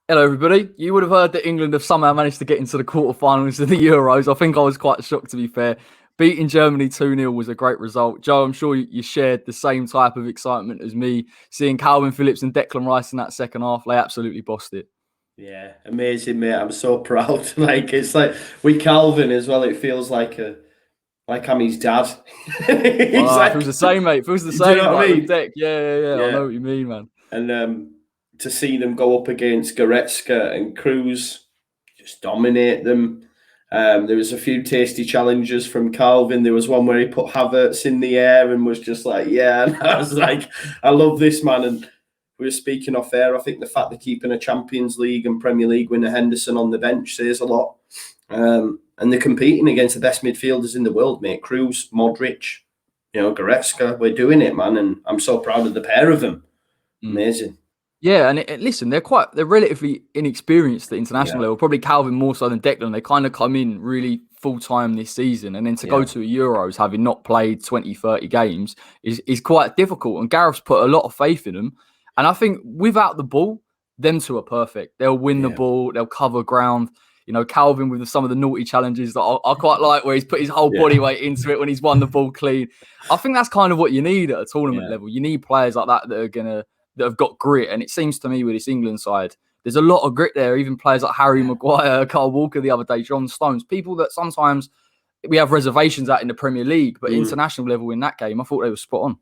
Hello, everybody. You would have heard that England have somehow managed to get into the quarterfinals of the Euros. I think I was quite shocked, to be fair. Beating Germany 2-0 was a great result. Joe, I'm sure you shared the same type of excitement as me. Seeing Calvin Phillips and Declan Rice in that second half, they absolutely bossed it. Yeah, amazing, mate. I'm so proud. It's like with Calvin as well. It feels like I'm his dad. He's It feels like, the same, mate. It feels the do you same, know what I like with mean? Deck. Yeah. I Yeah, know what you mean, man. and to see them go up against Goretzka and Cruz, just dominate them. There was a few tasty challenges from Calvin. There was one where he put Havertz in the air and was just like, yeah. And I was like, I love this man. And we were speaking off air. I think the fact they're keeping a Champions League and Premier League winner Henderson on the bench says a lot. And they're competing against the best midfielders in the world, mate. Cruz, Modric, Goretzka. We're doing it, man. And I'm so proud of the pair of them. Amazing. Yeah, and listen, they're relatively inexperienced at international Yeah, level. Probably Calvin more so than Declan. They kind of come in really full time this season, and then to go yeah, to a Euros having not played 20, 30 games is quite difficult. And Gareth's put a lot of faith in them. And I think without the ball, them two are perfect. They'll win the yeah, ball, they'll cover ground. Calvin with some of the naughty challenges that I quite like, where he's put his whole yeah, body weight into it when he's won the ball clean. I think that's kind of what you need at a tournament yeah, level. You need players like that have got grit. And it seems to me with this England side, there's a lot of grit there. Even players like Harry Maguire, Carl Walker the other day, John Stones, people that sometimes we have reservations at in the Premier League, but international level in that game, I thought they were spot on.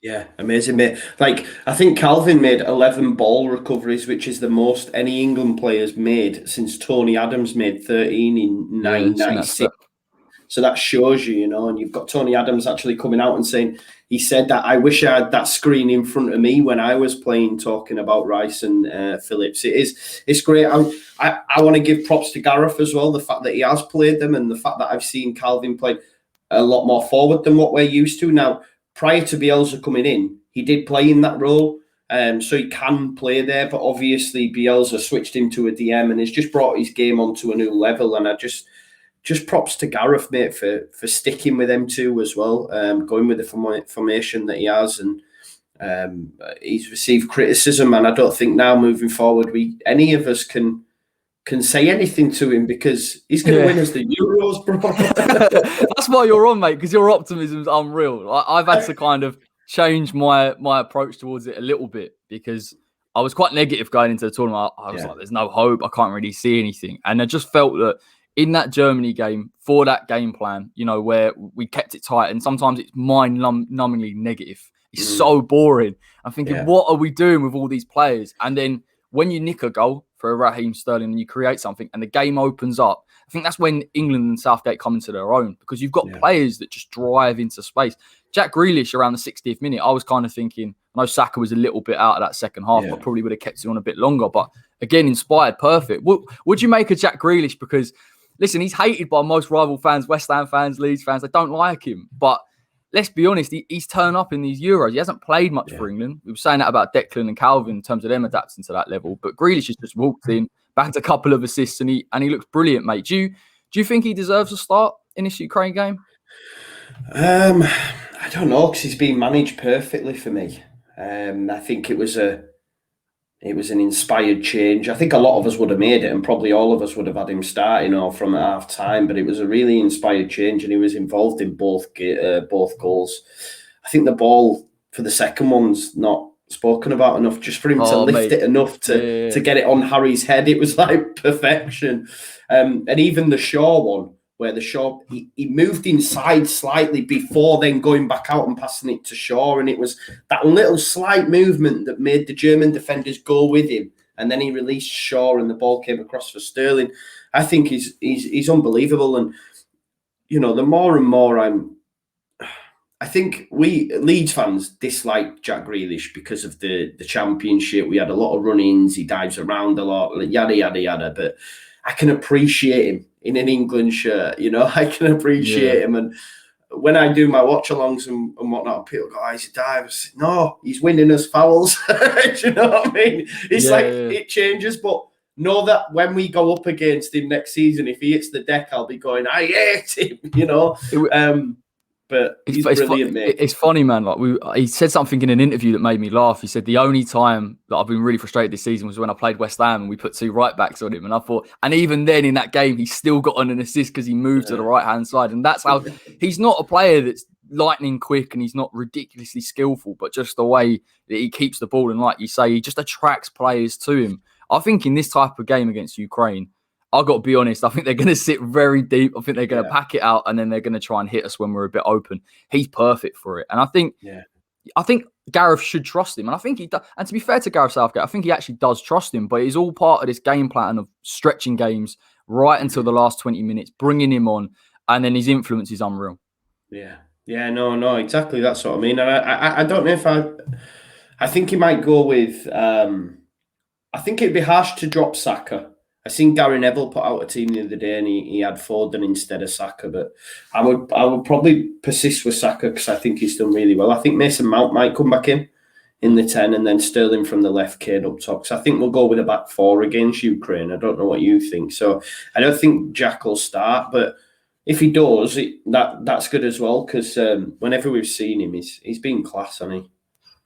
yeah. Amazing, mate. I think Calvin made 11 ball recoveries, which is the most any England players made since Tony Adams made 13 in Yeah, seen that step. 1996. So that shows you, and you've got Tony Adams actually coming out and saying, he said that I wish I had that screen in front of me when I was playing, talking about Rice and Phillips. It's great. I want to give props to Gareth as well, the fact that he has played them and the fact that I've seen Calvin play a lot more forward than what we're used to. Now, prior to Bielsa coming in, he did play in that role. So he can play there, but obviously Bielsa switched him to a DM and has just brought his game onto a new level. And I just props to Gareth, mate, for sticking with them two as well, going with the formation that he has, and he's received criticism, and I don't think now moving forward any of us can say anything to him because he's going to win us the Euros, bro. That's why you're on, mate, because your optimism is unreal. I've had to kind of change my approach towards it a little bit because I was quite negative going into the tournament. I was like, there's no hope. I can't really see anything. And I just felt that in that Germany game, for that game plan, where we kept it tight, and sometimes it's mind-numbingly negative. It's so boring. I'm thinking, what are we doing with all these players? And then when you nick a goal for a Raheem Sterling and you create something and the game opens up, I think that's when England and Southgate come into their own because you've got players that just drive into space. Jack Grealish around the 60th minute, I was kind of thinking, I know Saka was a little bit out of that second half, but probably would have kept him on a bit longer. But again, inspired, perfect. Would you make a Jack Grealish? Because listen, he's hated by most rival fans, West Ham fans, Leeds fans. They don't like him. But let's be honest, he's turned up in these Euros. He hasn't played much for England. We were saying that about Declan and Calvin in terms of them adapting to that level. But Grealish has just walked in, backed a couple of assists, and he looks brilliant, mate. Do you think he deserves a start in this Ukraine game? I don't know, because he's been managed perfectly for me. I think it was an inspired change. I think a lot of us would have made it, and probably all of us would have had him starting or from half time. But it was a really inspired change, and he was involved in both goals. I think the ball for the second one's not spoken about enough. Just for him to lift it enough to get it on Harry's head, it was like perfection. And even the Shaw one, where the Shaw he moved inside slightly before then going back out and passing it to Shaw, and it was that little slight movement that made the German defenders go with him, and then he released Shaw and the ball came across for Sterling. I think he's unbelievable, and the more and more I think we Leeds fans dislike Jack Grealish because of the Championship. We had a lot of run-ins, he dives around a lot, yada yada yada, but I can appreciate him in an England shirt, I can appreciate him. And when I do my watch-alongs and whatnot, people go, he's a diver. No, he's winning us fouls. Do you know what I mean? It's it changes, but know that when we go up against him next season, if he hits the deck, I'll be going, I hate him, but he's brilliant, mate. It's funny, man. Like he said something in an interview that made me laugh. He said the only time that I've been really frustrated this season was when I played West Ham and we put 2 right backs on him. And I thought, and even then in that game, he still got on an assist because he moved to the right hand side. And that's how he's not a player that's lightning quick and he's not ridiculously skillful, but just the way that he keeps the ball and, like you say, he just attracts players to him. I think in this type of game against Ukraine, I've got to be honest, I think they're going to sit very deep. I think they're going to pack it out and then they're going to try and hit us when we're a bit open. He's perfect for it. And I think Gareth should trust him. And I think he does. And to be fair to Gareth Southgate, I think he actually does trust him, but it's all part of this game plan of stretching games right until the last 20 minutes, bringing him on, and then his influence is unreal. Yeah. Yeah, no, exactly. That's what I mean. And I don't know if I think he might go with, I think it'd be harsh to drop Saka. I seen Gary Neville put out a team the other day and he had Foden instead of Saka, but I would probably persist with Saka because I think he's done really well. I think Mason Mount might come back in the 10 and then Sterling from the left, Kane up top. So I think we'll go with a back 4 against Ukraine. I don't know what you think. So I don't think Jack will start, but if he does, that's good as well because whenever we've seen him, he's been class, hasn't he?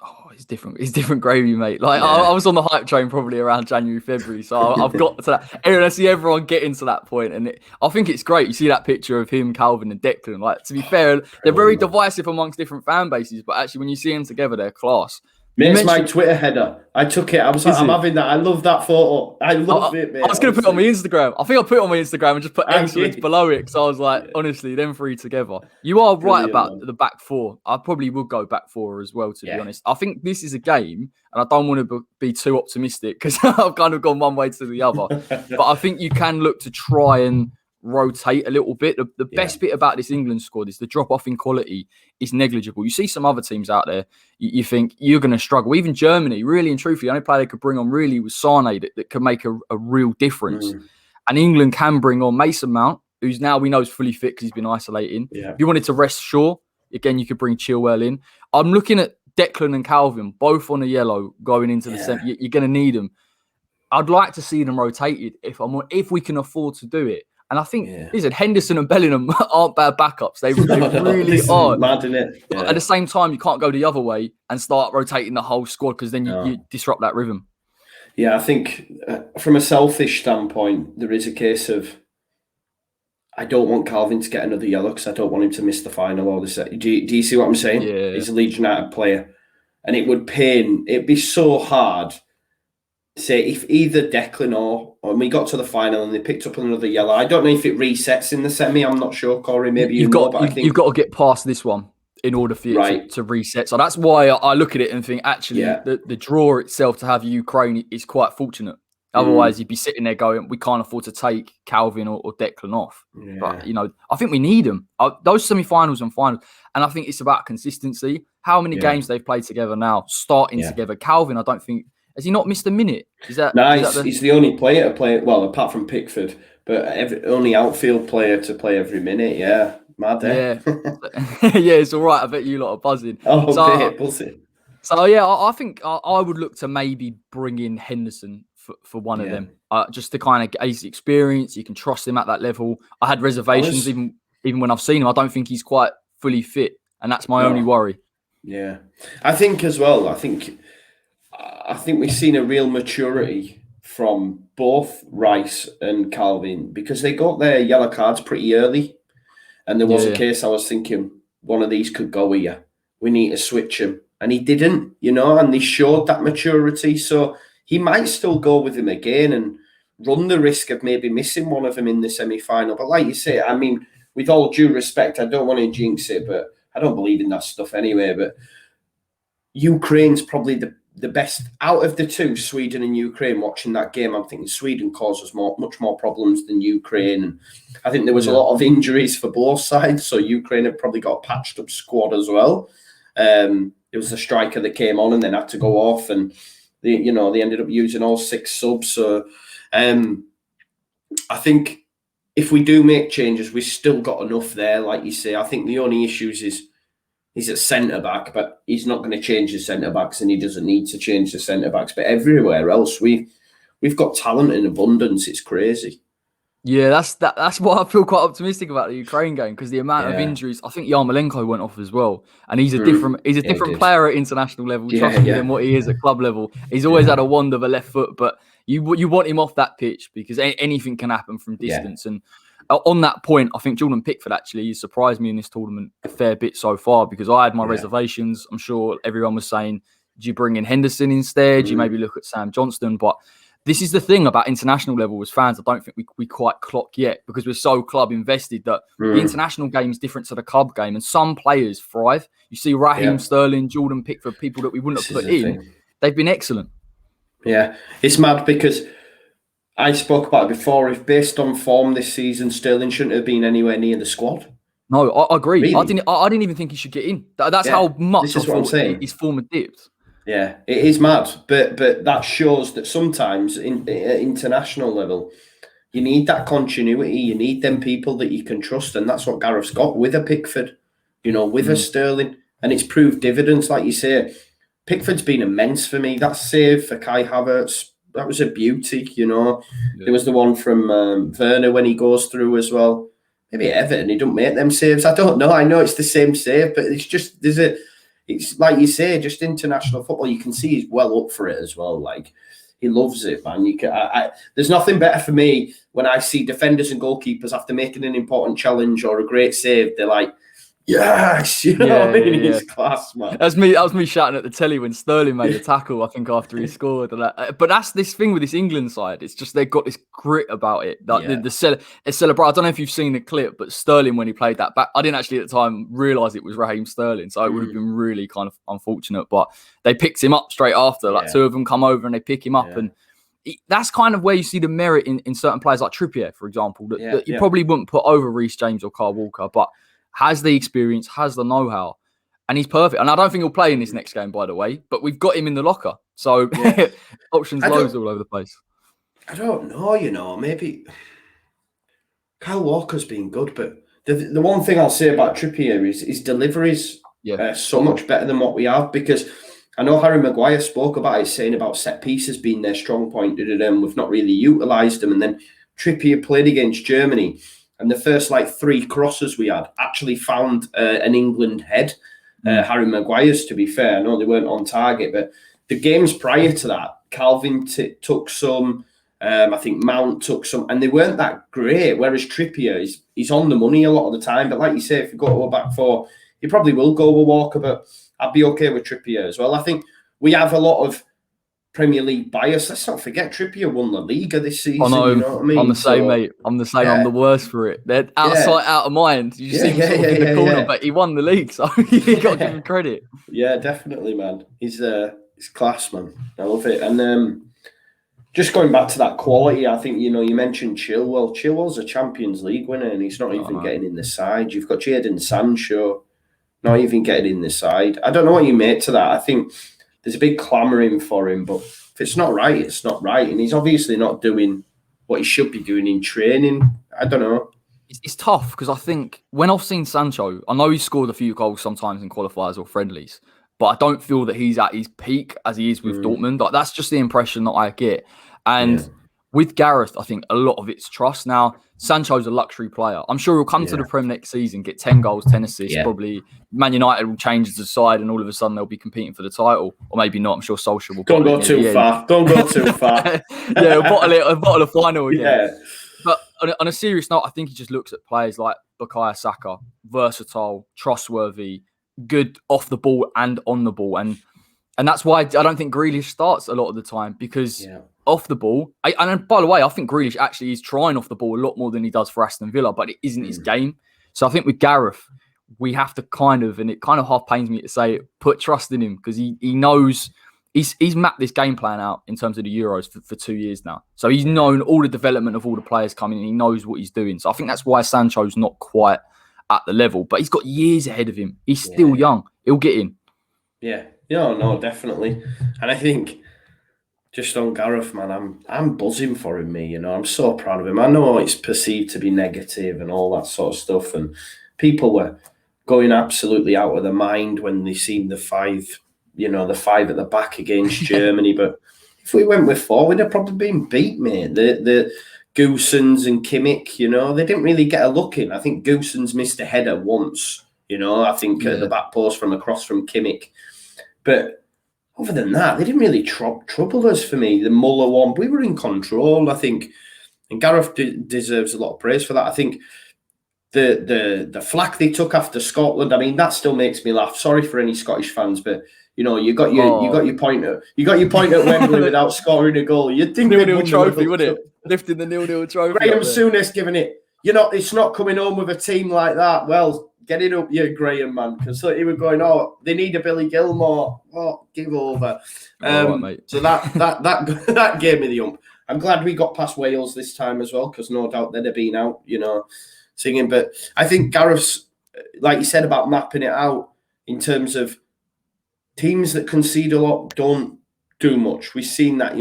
Oh, he's different. He's different gravy, mate. Like I was on the hype train probably around January, February. So I've got to that. I see everyone getting to that point, and I think it's great. You see that picture of him, Calvin, and Declan. Like, to be fair, they're very divisive amongst different fan bases, but actually, when you see them together, they're class. It's my Twitter header. I took it. I was like, I'm having that. I love that photo. I love it, mate. I was going to put it on my Instagram. I think I put it on my Instagram and just put excellence below it. So I was like, honestly, them 3 together. You are right about the back 4. I probably would go back 4 as well, to be honest. I think this is a game, and I don't want to be too optimistic because I've kind of gone one way to the other. But I think you can look to try and rotate a little bit. The best bit about this England squad is the drop off in quality is negligible. You see some other teams out there, you think you're going to struggle. Even Germany, really and truthfully, the only player they could bring on really was Sane that could make a real difference. And England can bring on Mason Mount, who's now we know is fully fit because he's been isolating. If you wanted to rest Shaw, again, you could bring Chilwell in. I'm looking at Declan and Calvin, both on a yellow going into the centre. You're going to need them. I'd like to see them rotated if we can afford to do it. And I think, listen, Henderson and Bellingham aren't bad backups. They really are. Mad, isn't it? At the same time, you can't go the other way and start rotating the whole squad because then you disrupt that rhythm. Yeah, I think from a selfish standpoint, there is a case of I don't want Calvin to get another yellow because I don't want him to miss the final or the set. Do you see what I'm saying? Yeah. He's a Leeds United player. And it'd be so hard. Say if either Declan or we got to the final and they picked up another yellow. I don't know if it resets in the semi. I'm not sure, Corey. Maybe you've got to get past this one in order for it to reset. So that's why I look at it and think actually the draw itself to have Ukraine is quite fortunate. Otherwise, you'd be sitting there going, we can't afford to take Calvin or Declan off. Yeah. But I think we need them. Those semi-finals and finals, and I think it's about consistency. How many games they've played together now, starting together. Calvin, I don't think. Has he not missed a minute? He's the only player to play, well, apart from Pickford, but only outfield player to play every minute. Yeah, mad there. Yeah, it's all right. I bet you lot are buzzing. Buzzing. So, I think I would look to maybe bring in Henderson for one of them, just to kind of get his experience. You can trust him at that level. I had reservations even when I've seen him. I don't think he's quite fully fit, and that's my only worry. Yeah, I think as well. I think we've seen a real maturity from both Rice and Calvin because they got their yellow cards pretty early. And there was a case I was thinking, one of these could go here. We need to switch him. And he didn't, and they showed that maturity. So he might still go with him again and run the risk of maybe missing one of them in the semi-final. But like you say, I mean, with all due respect, I don't want to jinx it, but I don't believe in that stuff anyway. But Ukraine's probably the best out of the two, Sweden and Ukraine. Watching that game, I'm thinking Sweden causes much more problems than Ukraine. And I think there was a lot of injuries for both sides, so Ukraine have probably got a patched up squad as well. There was a striker that came on and then had to go off, and they ended up using all 6 subs. So I think if we do make changes, we've still got enough there, like you say. I think the only issues is he's at centre-back, but he's not going to change the centre-backs and he doesn't need to change the centre-backs. But everywhere else, we've got talent in abundance. It's crazy. Yeah, that's why I feel quite optimistic about the Ukraine game, because the amount of Yeah. injuries. I think Yarmolenko went off as well, and he's a Yeah, he different did. player at international level. Yeah, Trust me, than yeah, what he is at club level. He's always yeah, had a wand of a left foot, but you want him off that pitch because anything can happen from yeah, distance. And on that point, I think Jordan Pickford actually surprised me in this tournament a fair bit so far, because I had my yeah. reservations. I'm sure everyone was saying, do you bring in Henderson instead? Do you Mm, maybe look at Sam Johnston? But this is the thing about international level as fans. I don't think we quite clock yet, because we're so club invested that the mm, international game is different to the club game. And some players thrive. You see Raheem yeah. Sterling, Jordan Pickford, people that we wouldn't This have is put the in. thing. They've been excellent. Yeah, it's mad because I spoke about it before. If based on form this season, Sterling shouldn't have been anywhere near the squad. No, I agree. Really? I didn't even think he should get in. That's Yeah, how much this I is what I'm thought saying. his form had dipped. Yeah, it is mad, but that shows that sometimes at international level, you need that continuity. You need them people that you can trust, and that's what Gareth's got with a Pickford, with a Sterling, and it's proved dividends, like you say. Pickford's been immense for me. That save for Kai Havertz, that was a beauty. Yeah. There was the one from Werner when he goes through as well. Maybe Everton, he don't make them saves. I don't know. I know it's the same save, but it's just it's like you say, just international football. You can see he's well up for it as well. Like, he loves it, man. There's nothing better for me when I see defenders and goalkeepers after making an important challenge or a great save. They're like, yes, what I mean? Yeah. He's class, man. That was me shouting at the telly when Sterling made a tackle, I think, after he scored. But that's this thing with this England side. It's just they've got this grit about it. Like celebrate. I don't know if you've seen the clip, but Sterling, when he played that back, I didn't actually at the time realise it was Raheem Sterling. So it would have been really kind of unfortunate. But they picked him up straight after. Like, two of them come over and they pick him up. Yeah. And that's kind of where you see the merit in certain players like Trippier, for example, that you probably wouldn't put over Reece James or Kyle Walker, but has the experience, has the know-how. And he's perfect. And I don't think he'll play in this next game, by the way. But we've got him in the locker. So options loads all over the place. I don't know, maybe Kyle Walker's been good. But the one thing I'll say about Trippier is his deliveries so much better than what we have. Because I know Harry Maguire spoke about it, saying about set pieces being their strong point. We've not really utilised them. And then Trippier played against Germany. And the first 3 crosses we had actually found an England head. Harry Maguire's, to be fair. I know they weren't on target, but the games prior to that, Calvin took some, I think Mount took some, and they weren't that great. Whereas Trippier, he's on the money a lot of the time. But like you say, if you go to a back four, you probably will go with Walker, but I'd be okay with Trippier as well. I think we have a lot of Premier League bias. Let's not forget Trippier won La Liga this season. You know what I mean? I'm the same, mate. I'm the same. I'm the worst for it. They're out of sight, out of mind. You see him sort of in the corner, but he won the league, so you got to give him credit. Yeah, definitely, man. He's class, man. I love it. And just going back to that quality, I think, you mentioned Chilwell. Chilwell's a Champions League winner, and he's not even getting in the side. You've got Jadon Sancho not even getting in the side. I don't know what you make to that. I think there's a big clamouring for him, but if it's not right, it's not right. And he's obviously not doing what he should be doing in training. I don't know. It's tough because I think when I've seen Sancho, I know he's scored a few goals sometimes in qualifiers or friendlies, but I don't feel that he's at his peak as he is with Dortmund. Like, that's just the impression that I get. And with Gareth, I think a lot of it's trust. Now, Sancho's a luxury player. I'm sure he'll come to the Prem next season, get 10 goals, 10 assists. Probably Man United will change as a side, and all of a sudden they'll be competing for the title. Or maybe not. I'm sure Solskjaer will. Don't go too far. Don't go too far. A bottle of final again. Yeah. But on a serious note, I think he just looks at players like Bukayo Saka, versatile, trustworthy, good off the ball and on the ball. And that's why I don't think Grealish starts a lot of the time, because off the ball, and by the way, I think Grealish actually is trying off the ball a lot more than he does for Aston Villa, but it isn't his game. So I think with Gareth, we have to kind of, and it kind of half pains me to say it, put trust in him, because he knows he's mapped this game plan out in terms of the Euros for 2 years now. So he's known all the development of all the players coming in. He knows what he's doing. So I think that's why Sancho's not quite at the level, but he's got years ahead of him. He's still young. He'll get in. Yeah. No, definitely. And I think just on Gareth, man, I'm buzzing for him, I'm so proud of him. I know it's perceived to be negative and all that sort of stuff, and people were going absolutely out of their mind when they seen the five at the back against Germany. But if we went with 4, we'd have probably been beat, mate. The Goossens and Kimmich, they didn't really get a look in. I think Goossens missed a header once, I think at the back post from across from Kimmich. But other than that, they didn't really trouble us for me. The Muller one, we were in control, I think. And Gareth deserves a lot of praise for that. I think the flack they took after Scotland, I mean, that still makes me laugh. Sorry for any Scottish fans, but you got your point at Wembley without scoring a goal. You'd think they'd won trophy, wouldn't it? Lifting the 0-0 trophy. Graham Souness giving it. It's not coming home with a team like that. Well, get it up, you Graham, man, because he was going, they need a Billy Gilmore. Oh, give over. Right, so that gave me the ump. I'm glad we got past Wales this time as well, because no doubt they'd have been out, singing. But I think Gareth's, like you said about mapping it out in terms of teams that concede a lot don't do much. We've seen that,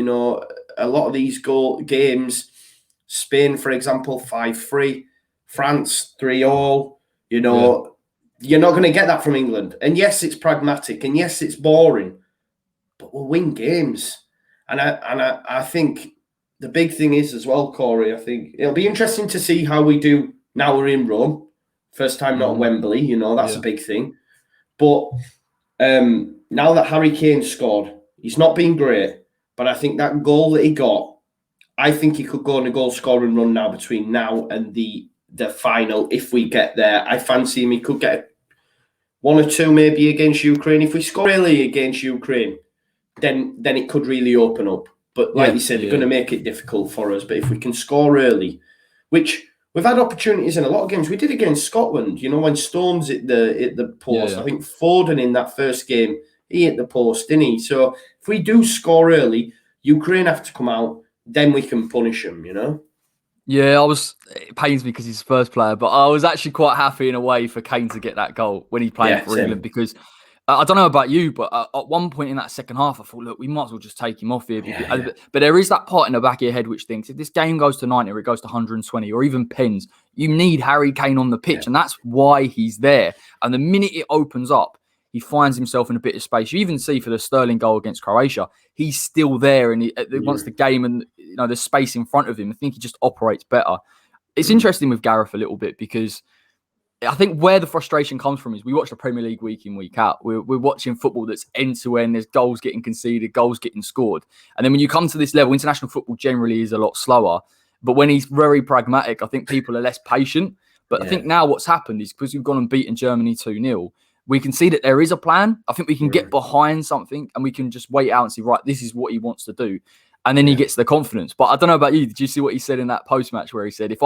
a lot of these games, Spain, for example, 5-3, France 3-all, you're not going to get that from England. And yes, it's pragmatic, and yes, it's boring, but we'll win games. And I think the big thing is as well, Corey, I think it'll be interesting to see how we do now we're in Rome. First time not at Wembley, that's a big thing. But now that Harry Kane scored, he's not been great, but I think that goal that he got, I think he could go on a goal scoring run now between now and the final. If we get there, I fancy him. He could get 1 or 2 maybe against Ukraine. If we score early against Ukraine, then it could really open up. But like you said, they're going to make it difficult for us. But if we can score early, which we've had opportunities in a lot of games. We did against Scotland, when Stones hit the post. I think Foden in that first game, he hit the post, didn't he? So if we do score early, Ukraine have to come out, then we can punish them, Yeah, it pains me because he's the first player, but I was actually quite happy in a way for Kane to get that goal when he played for England, because I don't know about you, but at one point in that second half, I thought, look, we might as well just take him off here. But there is that part in the back of your head which thinks if this game goes to 90 or it goes to 120 or even pens, you need Harry Kane on the pitch. And that's why he's there. And the minute it opens up, he finds himself in a bit of space. You even see for the Sterling goal against Croatia, he's still there. And once the game and there's space in front of him, I think he just operates better. It's interesting with Gareth a little bit, because I think where the frustration comes from is we watch the Premier League week in, week out. We're watching football that's end-to-end. There's goals getting conceded, goals getting scored. And then when you come to this level, international football generally is a lot slower. But when he's very pragmatic, I think people are less patient. But I think now what's happened is because we've gone and beaten Germany 2-0, we can see that there is a plan. I think we can get behind something and we can just wait out and see, right, this is what he wants to do. And then he gets the confidence. But I don't know about you. Did you see what he said in that post-match where he said, if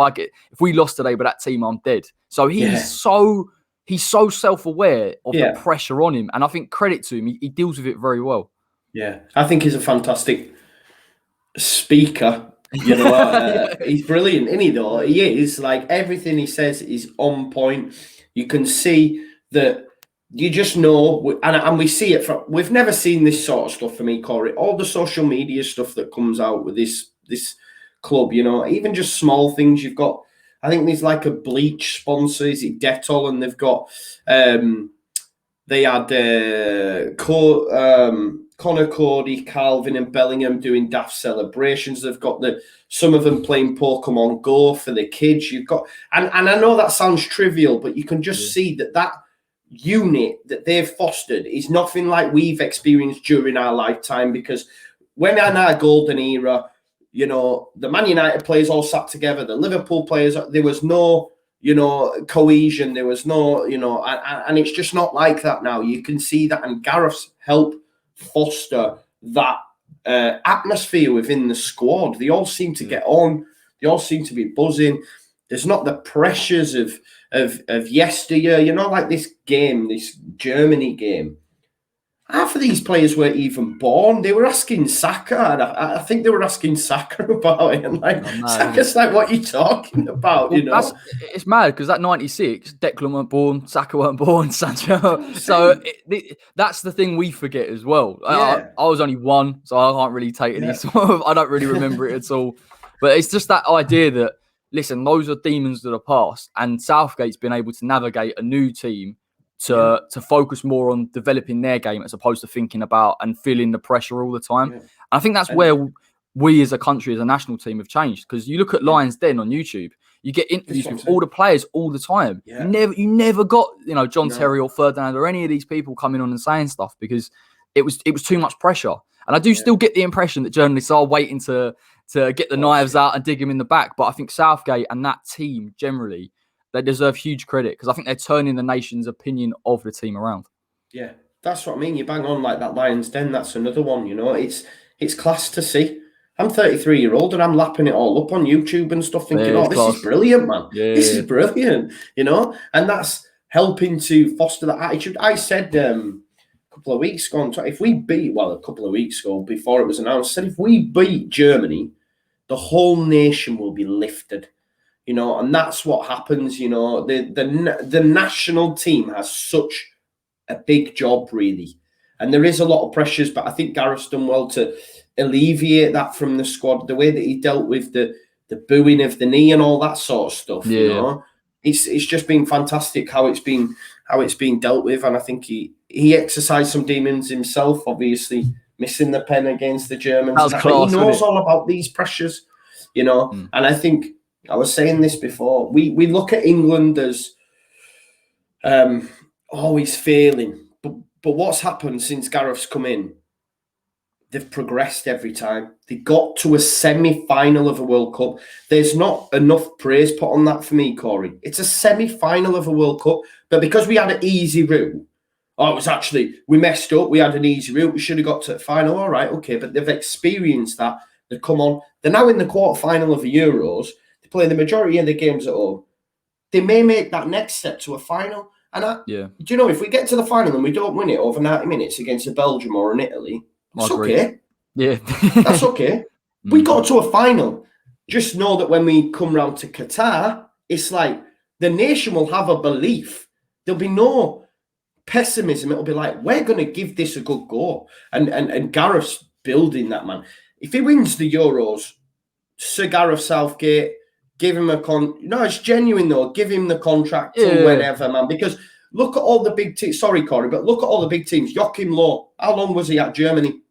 we lost today with that team, I'm dead. So he's so self-aware of the pressure on him. And I think credit to him, he deals with it very well. Yeah, I think he's a fantastic speaker. He's brilliant, isn't he, though? He is. Like, everything he says is on point. You can see that. You just know, and we see it we've never seen this sort of stuff for me, Corey. All the social media stuff that comes out with this club, even just small things. You've got, I think there's like a bleach sponsor, is it Dettol? And they've got, they had Connor Cody, Calvin and Bellingham doing daft celebrations. They've got some of them playing Pokemon Go for the kids. You've got, and I know that sounds trivial, but you can just see that unit that they've fostered is nothing like we've experienced during our lifetime, because when in our golden era, the Man United players all sat together, the Liverpool players, there was no, cohesion, there was no, and it's just not like that now. You can see that, and Gareth's helped foster that atmosphere within the squad. They all seem to get on, they all seem to be buzzing. There's not the pressures of yesteryear, like this game, this Germany game. Half of these players weren't even born. They were asking Saka, and I think they were asking Saka about it. And Saka's like, what are you talking about? It's mad because that 96, Declan weren't born, Saka weren't born, Sancho. So that's the thing we forget as well. Yeah. I was only 1, so I can't really take any sort of, I don't really remember it at all. But it's just that idea that, listen, those are demons of the past, and Southgate's been able to navigate a new team to focus more on developing their game as opposed to thinking about and feeling the pressure all the time. Yeah. And I think that's where we as a country, as a national team, have changed. Because you look at Lions Den on YouTube, you get interviews with all the players all the time. Yeah. You never got, John Terry or Ferdinand or any of these people coming on and saying stuff, because it was too much pressure. And I do still get the impression that journalists are waiting to get the knives out and dig him in the back. But I think Southgate and that team generally, they deserve huge credit, because I think they're turning the nation's opinion of the team around. Yeah, that's what I mean. You bang on like that Lions Den. That's another one. It's class to see. I'm 33-year-old and I'm lapping it all up on YouTube and stuff, thinking, this is brilliant, man. Yeah. This is brilliant, and that's helping to foster that attitude. I said a couple of weeks ago, a couple of weeks ago before it was announced, I said if we beat Germany, the whole nation will be lifted, and that's what happens. The national team has such a big job, really, and there is a lot of pressures, but I think Gareth's done well to alleviate that from the squad. The way that he dealt with the booing of the knee and all that sort of stuff, it's just been fantastic how it's been dealt with. And I think he exercised some demons himself, obviously missing the pen against the Germans. He knows all about these pressures, And I think I was saying this before. We look at England as always failing, but what's happened since Gareth's come in? They've progressed every time. They got to a semi-final of a World Cup. There's not enough praise put on that for me, Corey. It's a semi-final of a World Cup, but because we had an easy route, we messed up. We had an easy route. We should have got to the final. All right, okay, but they've experienced that. They've come on. They're now in the quarter-final of the Euros. They play the majority of the games at home. They may make that next step to a final. And do you know, if we get to the final and we don't win it over 90 minutes against a Belgium or an Italy, that's okay. Yeah. That's okay. We got to a final. Just know that when we come round to Qatar, it's like the nation will have a belief. There'll be no pessimism. It'll be like, we're going to give this a good go. And Gareth's building that, man. If he wins the Euros, Sir Gareth Southgate, give him it's genuine though. Give him the contract till whenever, man. Because look at all the big teams. Sorry, Corey, but look at all the big teams. Joachim Löw, how long was he at Germany?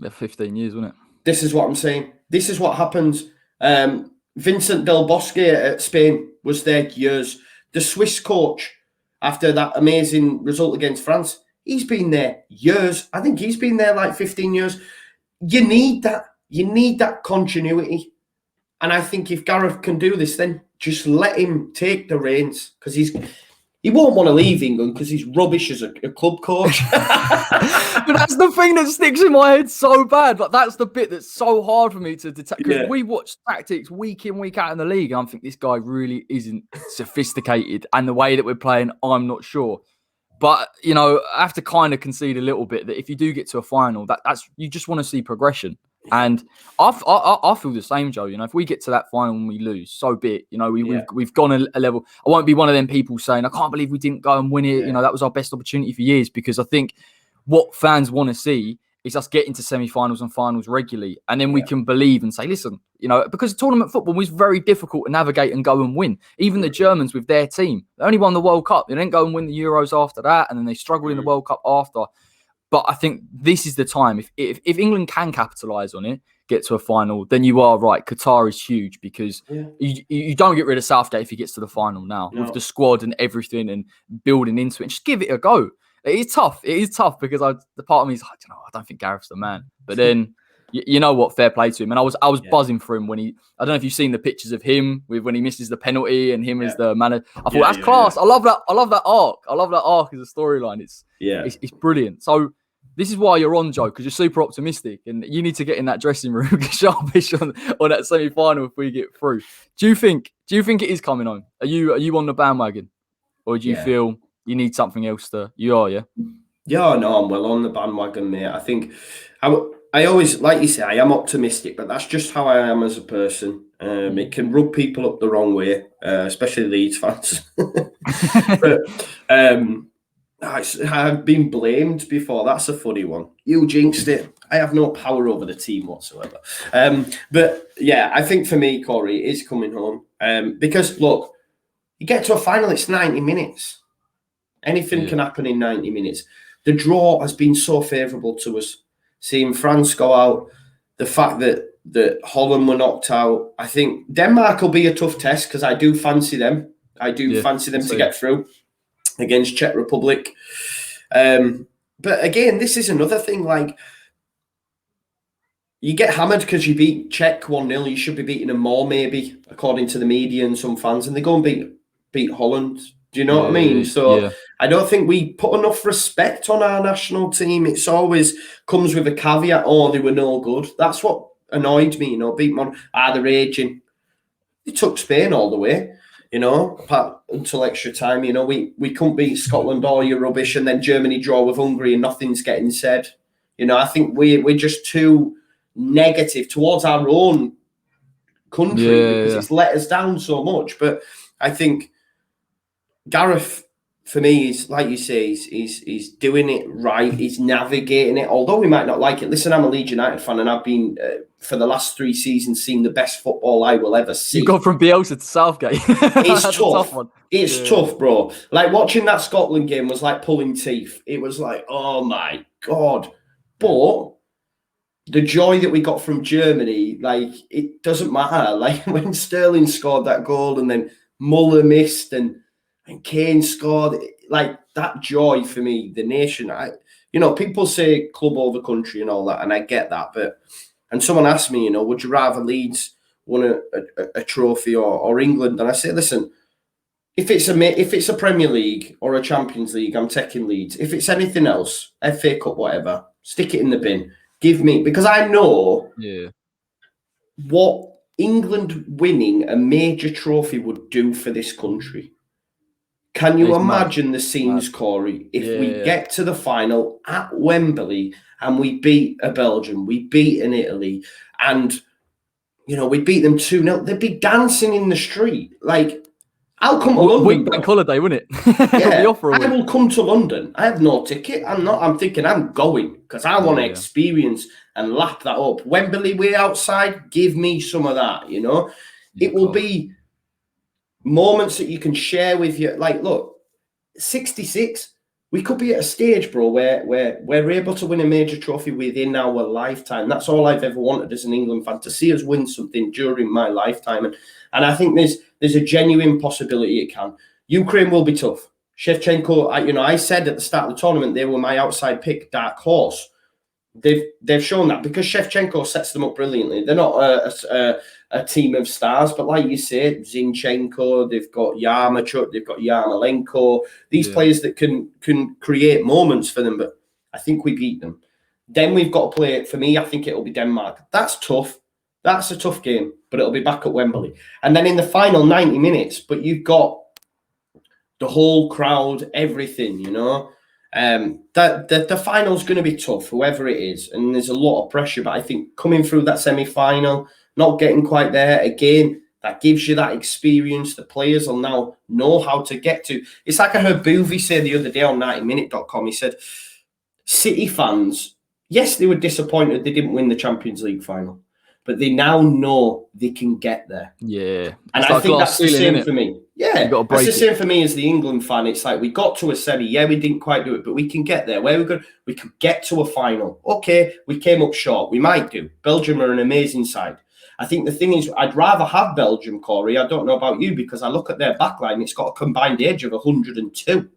15 years, wasn't it? This is what I'm saying. This is what happens. Vincent Del Bosque at Spain was there years. The Swiss coach, after that amazing result against France, he's been there years. I think he's been there like 15 years. You need that. You need that continuity. And I think if Gareth can do this, then just let him take the reins, because he won't want to leave England because he's rubbish as a club coach. But that's the thing that sticks in my head so bad. Like, that's the bit that's so hard for me to detect. Because we watch tactics week in, week out in the league, and I think this guy really isn't sophisticated. And the way that we're playing, I'm not sure. But, I have to kind of concede a little bit that if you do get to a final, that's you just want to see progression. And I feel the same, Joe. If we get to that final and we lose, so be it. We've gone a level. I won't be one of them people saying, I can't believe we didn't go and win it. That was our best opportunity for years, because I think what fans want to see is us get into semi-finals and finals regularly. And then we can believe and say, listen, because tournament football was very difficult to navigate and go and win. Even the Germans with their team, they only won the World Cup. They didn't go and win the Euros after that. And then they struggled in the World Cup after. But I think this is the time. If England can capitalise on it, get to a final, then you are right. Qatar is huge, because you don't get rid of Southgate if he gets to the final now. No. With the squad and everything and building into it. Just give it a go. It is tough. It is tough, because the part of me is, I don't think Gareth's the man. But then, you know what? Fair play to him. And I was buzzing for him when I don't know if you've seen the pictures of him when he misses the penalty and him as the man. I thought that's class. Yeah. I love that arc. I love that arc as a storyline. It's brilliant. So this is why you're on, Joe, because you're super optimistic, and you need to get in that dressing room sharpish on that semi-final if we get through. Do you think it is coming on? Are you on the bandwagon, or do you feel you need something else you are? Yeah, no, I'm well on the bandwagon, mate. I think I always, like you say, I am optimistic, but that's just how I am as a person. It can rub people up the wrong way, especially Leeds fans. But I've been blamed before. That's a funny one. You jinxed it. I have no power over the team whatsoever. But yeah, I think for me, Corey, it is coming home. Because look, you get to a final, it's 90 minutes. Anything can happen in 90 minutes. The draw has been so favourable to us. Seeing France go out, the fact that that Holland were knocked out. I think Denmark will be a tough test because I do fancy them. I do fancy them to get through against Czech Republic. But again, this is another thing. Like, you get hammered because you beat Czech 1-0. You should be beating them more, maybe, according to the media and some fans. And they go and beat Holland. Do you know what I mean? So I don't think we put enough respect on our national team. It's always comes with a caveat, they were no good. That's what annoyed me, beat them on, they're aging. They took Spain all the way, until extra time. We couldn't beat Scotland, you're rubbish, and then Germany draw with Hungary and nothing's getting said. I think we're just too negative towards our own country because it's let us down so much. But I think Gareth, for me, is like you say, he's doing it right. He's navigating it, although we might not like it. Listen, I'm a Leeds United fan, and I've been for the last 3 seasons seen the best football I will ever see. You go from Bielsa to Southgate. It's tough. It's tough, bro. Like, watching that Scotland game was like pulling teeth. It was like, oh my God. But the joy that we got from Germany, like, it doesn't matter. Like, when Sterling scored that goal and then Muller missed and Kane scored, like, that joy for me, the nation. People say club over country and all that, and I get that. And someone asked me, would you rather Leeds won a trophy or England? And I say, listen, if it's a Premier League or a Champions League, I'm taking Leeds. If it's anything else, FA Cup, whatever, stick it in the bin. Give me, because I know what England winning a major trophy would do for this country. Can you imagine the scenes, Corey, if we get to the final at Wembley and we beat a Belgium, we beat an Italy, and, we beat them 2-0, they'd be dancing in the street. Like, I'll come to London. Bank holiday, wouldn't it? Yeah, I will come to London. I have no ticket. I'm thinking I'm going because I want to experience and lap that up. Wembley way outside, give me some of that, It will be moments that you can share with your, like, look, 66, we could be at a stage, bro, where we're able to win a major trophy within our lifetime. That's all I've ever wanted as an England fan, to see us win something during my lifetime. And I think there's a genuine possibility it can. Ukraine will be tough. Shevchenko, I said at the start of the tournament they were my outside pick, dark horse. They've shown that because Shevchenko sets them up brilliantly. They're not a team of stars, but like you say, Zinchenko, they've got Yaremchuk, they've got Yarmolenko, these players that can create moments for them. But I think we beat them. Then we've got to play, for me, I think it'll be Denmark. That's tough. That's a tough game, but it'll be back at Wembley. And then in the final 90 minutes, but you've got the whole crowd, everything, the final's going to be tough, whoever it is. And there's a lot of pressure, but I think coming through that semi-final, not getting quite there, again, that gives you that experience. The players will now know how to get to. It's like I heard Boovy say the other day on 90minute.com. He said, City fans, yes, they were disappointed they didn't win the Champions League final, but they now know they can get there. Yeah. And I think that's the same for me. Yeah, that's the same for me as the England fan. It's like, we got to a semi. Yeah, we didn't quite do it, but we can get there. Where we could get to a final. Okay, we came up short. We might do. Belgium are an amazing side. I think the thing is, I'd rather have Belgium, Corey. I don't know about you, because I look at their backline. It's got a combined age of 102.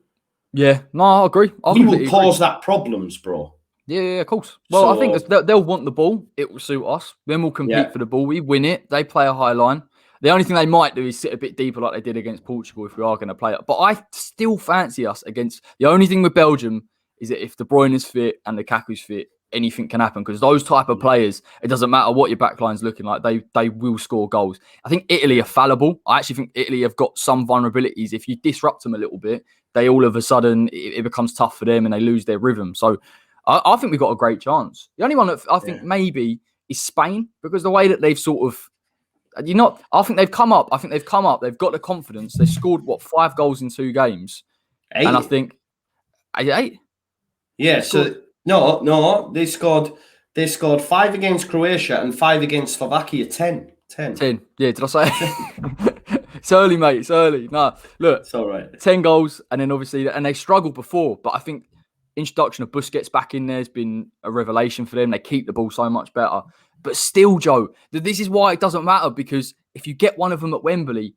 Yeah, no, I agree. We will cause that problems, bro. Yeah, of course. Well, I think they'll want the ball. It will suit us. Then we'll compete for the ball. We win it. They play a high line. The only thing they might do is sit a bit deeper like they did against Portugal if we are going to play it. But I still fancy us against... The only thing with Belgium is that if De Bruyne is fit and Lukaku's fit, anything can happen, because those type of players, it doesn't matter what your backline's looking like, they will score goals. I think Italy are fallible. I actually think Italy have got some vulnerabilities. If you disrupt them a little bit, they all of a sudden, it becomes tough for them and they lose their rhythm. So I think we've got a great chance. The only one that I think maybe is Spain, because the way that they've sort of... I think they've come up. They've got the confidence. They've scored, 5 goals in 2 games? 8. And I think... 8? Yeah, so... No, they scored 5 against Croatia and 5 against Slovakia. 10. Yeah, did I say? It's early, mate. It's early. No, look, it's all right. 10 goals, and then obviously, and they struggled before, but I think introduction of Busquets back in there has been a revelation for them. They keep the ball so much better. But still, Joe, this is why it doesn't matter, because if you get one of them at Wembley,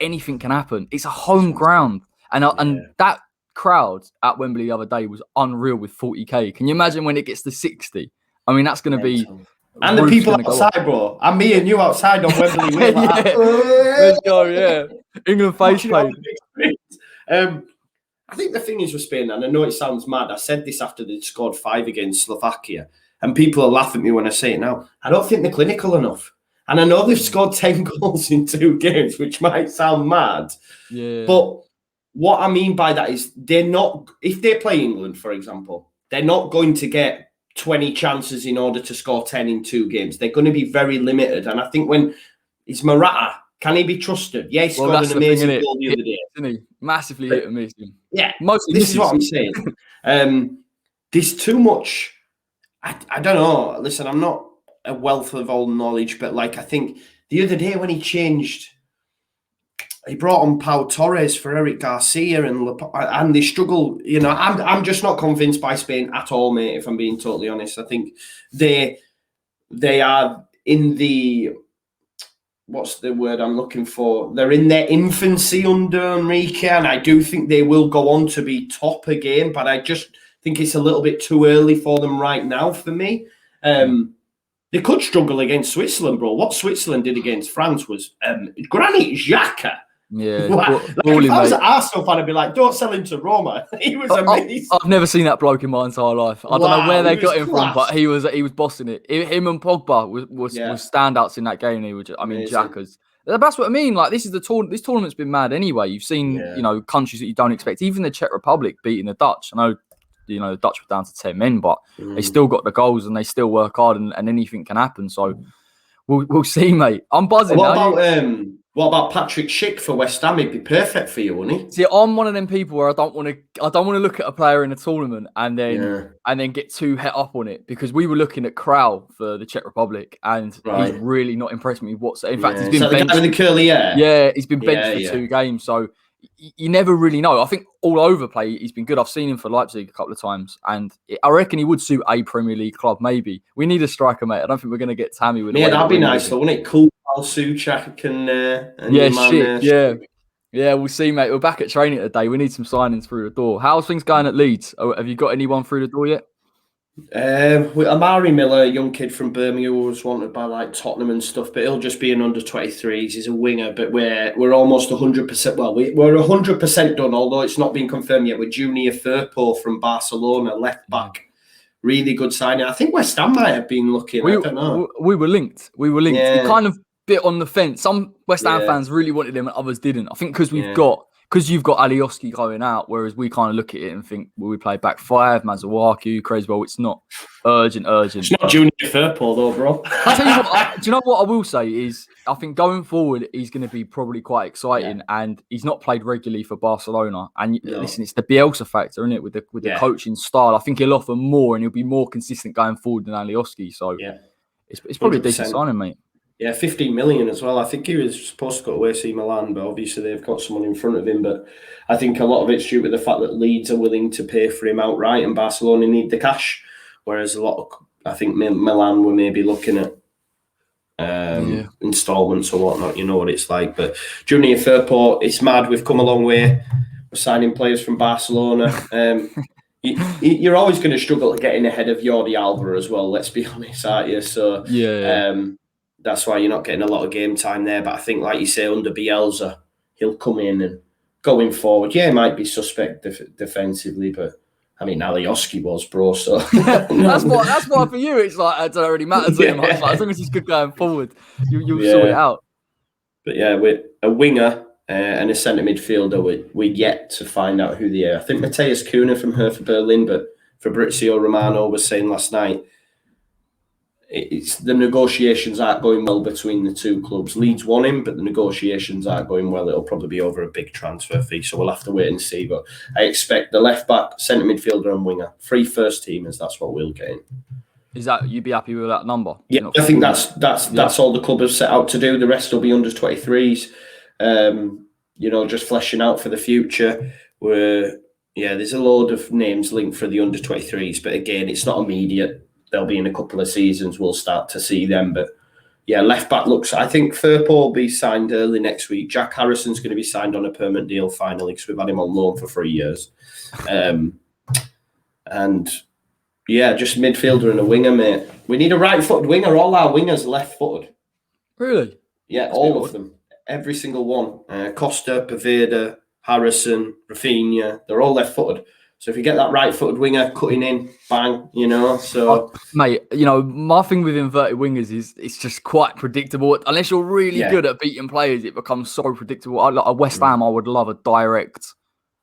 anything can happen. It's a home ground. And that crowd at Wembley the other day was unreal with 40k. Can you imagine when it gets to 60? I mean, that's going to be... And the people outside, bro. And me and you outside on Wembley. We're like, let's go, yeah. England face paint. I think the thing is with Spain, and I know it sounds mad, I said this after they scored 5 against Slovakia, and people will laugh at me when I say it now. I don't think they're clinical enough. And I know they've scored 10 goals in 2 games, which might sound mad. Yeah. But what I mean by that is they're not, if they play England, for example, they're not going to get 20 chances in order to score 10 in 2 games. They're going to be very limited. And I think when it's Morata, can he be trusted? Yeah, he scored an amazing goal the other day. Isn't he? Massively hit and miss. Yeah, this is what I'm saying. There's too much. I don't know. Listen, I'm not a wealth of old knowledge, but like I think the other day when he brought on Pau Torres for Eric Garcia and they struggle. You know, I'm just not convinced by Spain at all, mate. If I'm being totally honest, I think they are in the, what's the word I'm looking for? They're in their infancy under Enrique, and I do think they will go on to be top again, but I just think it's a little bit too early for them right now for me. They could struggle against Switzerland, bro. What Switzerland did against France was Granit Xhaka. Yeah. If I was at Arsenal fan, I'd be like, don't sell him to Roma. He was amazing. I've never seen that bloke in my entire life. I don't know where they got him from, but he was bossing it. Him and Pogba was standouts in that game. Xhaka's. That's what I mean. Like, this tournament's been mad anyway. You've seen, countries that you don't expect. Even the Czech Republic beating the Dutch. I know, the Dutch were down to 10 men, but they still got the goals and they still work hard, and anything can happen. So we'll see, mate. I'm buzzing. What about Patrick Schick for West Ham? He'd be perfect for you, wouldn't he? See, I'm one of them people where I don't want to look at a player in a tournament and then get too het up on it, because we were looking at Král for the Czech Republic and he's really not impressed me whatsoever. In fact, he's been benched. The guy with the curly hair? Yeah, he's been benched for 2 games, so you never really know. I think all over play, he's been good. I've seen him for Leipzig a couple of times, and I reckon he would suit a Premier League club. Maybe we need a striker, mate. I don't think we're going to get Tammy with. Yeah, that'd be nice, though, wouldn't it? Cool, Suchak yeah. We'll see, mate. We're back at training today. We need some signings through the door. How's things going at Leeds? Have you got anyone through the door yet? Amari Miller, a young kid from Birmingham, who was wanted by like Tottenham and stuff, but he'll just be an under 23s. He's a winger, but we're almost 100%. Well, we're 100% done, although it's not been confirmed yet. With Junior Firpo from Barcelona, left back, really good signing. I think West Ham might have been looking. I don't know. We were linked. Yeah. It kind of bit on the fence. Some West Ham fans really wanted him, and others didn't. I think because you've got Alioski going out, whereas we kind of look at it and think, will we play back 5, Mazuaki, Creswell? It's not urgent. It's not Junior Firpo though, bro. I tell you what, do you know what I will say is, I think going forward, he's going to be probably quite exciting, and he's not played regularly for Barcelona. And listen, it's the Bielsa factor, isn't it? With the coaching style, I think he'll offer more, and he'll be more consistent going forward than Alioski. So it's probably 100%. A decent signing, mate. Yeah, 15 million as well. I think he was supposed to go to AC Milan, but obviously they've got someone in front of him. But I think a lot of it's due to the fact that Leeds are willing to pay for him outright and Barcelona need the cash. Whereas I think Milan were maybe looking at installments or whatnot. You know what it's like. But Junior Firpo, it's mad. We've come a long way. We're signing players from Barcelona. You're always going to struggle to get in ahead of Jordi Alba as well, let's be honest, aren't you? So that's why you're not getting a lot of game time there. But I think, like you say, under Bielsa, he'll come in and going forward. Yeah, he might be suspect defensively, but I mean, Alioski was, bro. So that's why for you, it's like it doesn't really matter to him. Like, as long as he's good going forward, you'll sort it out. But yeah, with a winger and a centre midfielder, we're yet to find out who they are. I think Matthias Cunha from Hertha Berlin, but Fabrizio Romano was saying last night, it's the negotiations aren't going well between the two clubs. Leeds want him, but the negotiations aren't going well. It'll probably be over a big transfer fee, so we'll have to wait and see. But I expect the left back, centre midfielder, and winger, 3 first teamers. That's what we'll get in. Is that you'd be happy with that number? Yeah, I think that's all the club have set out to do. The rest will be under 23s. Just fleshing out for the future. There's a load of names linked for the under 23s, but again, it's not immediate. they'll be in a couple of seasons. We'll start to see them. But yeah, left back looks. I think Firpo will be signed early next week. Jack Harrison's going to be signed on a permanent deal finally because we've had him on loan for 3 years. And yeah, just midfielder and a winger, mate. We need a right-footed winger. All our wingers are left-footed. Really? Yeah, all of them. Every single one. Costa, Poveda, Harrison, Rafinha, they're all left-footed. So if you get that right-footed winger cutting in, bang, so... Mate, my thing with inverted wingers is it's just quite predictable. Unless you're really good at beating players, it becomes so predictable. At West Ham, I would love a direct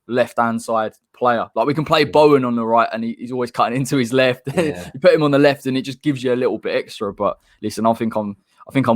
left-hand side player. Like, we can play Bowen on the right and he's always cutting into his left. Yeah. You put him on the left and it just gives you a little bit extra. But listen, I think I'm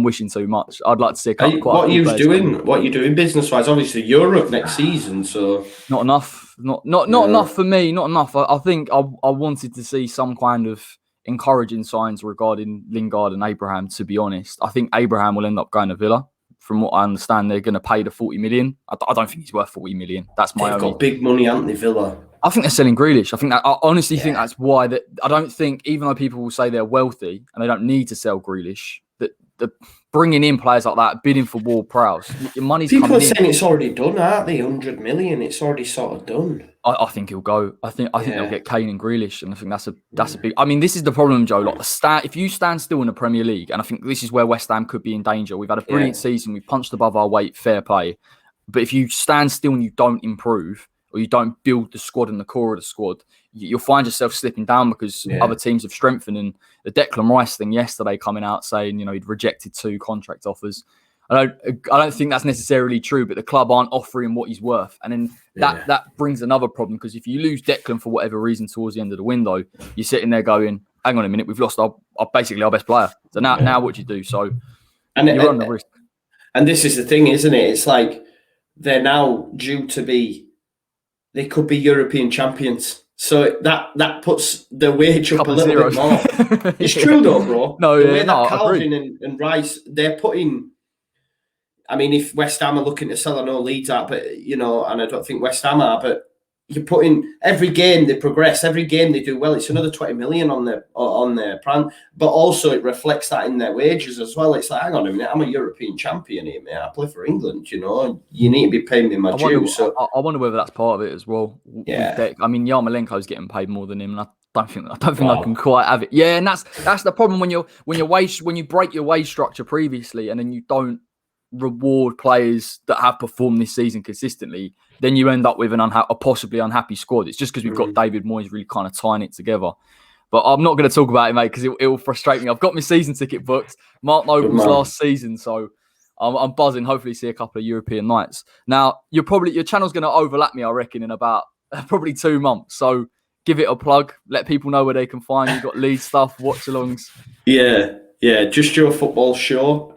wishing too much. I'd like to see what you doing business-wise? Obviously, Europe next season, so... Not enough. Not enough for me. Not enough. I think I wanted to see some kind of encouraging signs regarding Lingard and Abraham, to be honest. I think Abraham will end up going to Villa. From what I understand, they're going to pay the 40 million. I don't think he's worth 40 million. That's my They've got big money, haven't they, Villa? I think they're selling Grealish. I honestly think that's why. I don't think, even though people will say they're wealthy and they don't need to sell Grealish, that the bringing in players like that, bidding for Ward Prowse, your money's people coming are in. saying it's already done, aren't they? 100 million. It's already sort of done. I think he'll go. I think they'll get Kane and Grealish, and I think that's a big. I mean, this is the problem, Joe. Like if you stand still in the Premier League, and I think this is where West Ham could be in danger. We've had a brilliant season. We've punched above our weight, fair play. But if you stand still and you don't improve, or you don't build the squad and the core of the squad, you'll find yourself slipping down because other teams have strengthened. And the Declan Rice thing yesterday coming out saying, he'd rejected 2 contract offers. I don't think that's necessarily true, but the club aren't offering what he's worth. And then that brings another problem, because if you lose Declan for whatever reason towards the end of the window, you're sitting there going, hang on a minute, we've lost basically our best player. So now what do you do? So you run the risk. And this is the thing, isn't it? It's like they're now due to be, they could be European champions. So that puts the wage up a little bit more. It's true though, bro. Calvin and Rice, they're putting... I mean, if West Ham are looking to sell, I know Leeds are, but, and I don't think West Ham are, but you're putting every game they progress, every game they do well, it's another 20 million on their plan. But also it reflects that in their wages as well. It's like, hang on a minute, I'm a European champion here, mate. I play for England, you need to be paying me my dues. I wonder whether that's part of it as well. Yeah. I mean, Yarmolenko's getting paid more than him, and I don't think I can quite have it. Yeah, and that's the problem when you break your wage structure previously, and then you don't reward players that have performed this season consistently, then you end up with a possibly unhappy squad. It's just because we've got David Moyes really kind of tying it together. But I'm not going to talk about it, mate, because it will frustrate me. I've got my season ticket booked. Mark Noble's last season, so I'm buzzing. Hopefully see a couple of European nights. Now, your channel's going to overlap me, I reckon, in about probably 2 months. So give it a plug. Let people know where they can find you. You've got Leeds stuff, watch-alongs. Yeah, Just Your Football Show,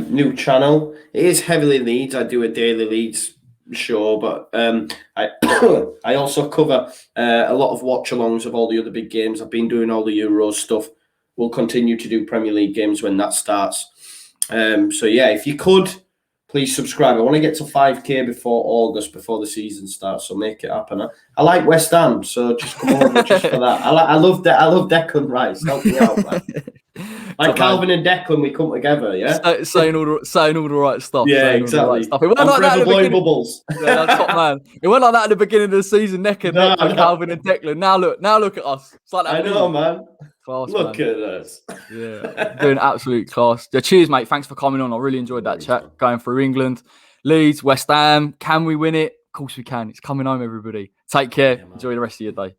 new channel. It is heavily Leeds. I do a daily Leeds show, but I also cover a lot of watch-alongs of all the other big games. I've been doing all the Euros stuff. We'll continue to do Premier League games when that starts. So yeah, if you could, please subscribe. I want to get to 5K before August, before the season starts, so make it happen. I like West Ham, so just come over just for that. I love Declan Rice. Help me out, man. Like Calvin and Declan, we come together, yeah? Saying all the right stuff. Yeah, exactly. It went like that at the beginning. Bubbles. Yeah, that's top man. It went like that at the beginning of the season, neck and neck with Calvin and Declan. Now look at us. It's like that. I know, man. Class, look at us. Yeah, doing absolute class. Yeah, cheers, mate. Thanks for coming on. I really enjoyed that chat. Going through England, Leeds, West Ham. Can we win it? Of course we can. It's coming home, everybody. Take care. Enjoy the rest of your day.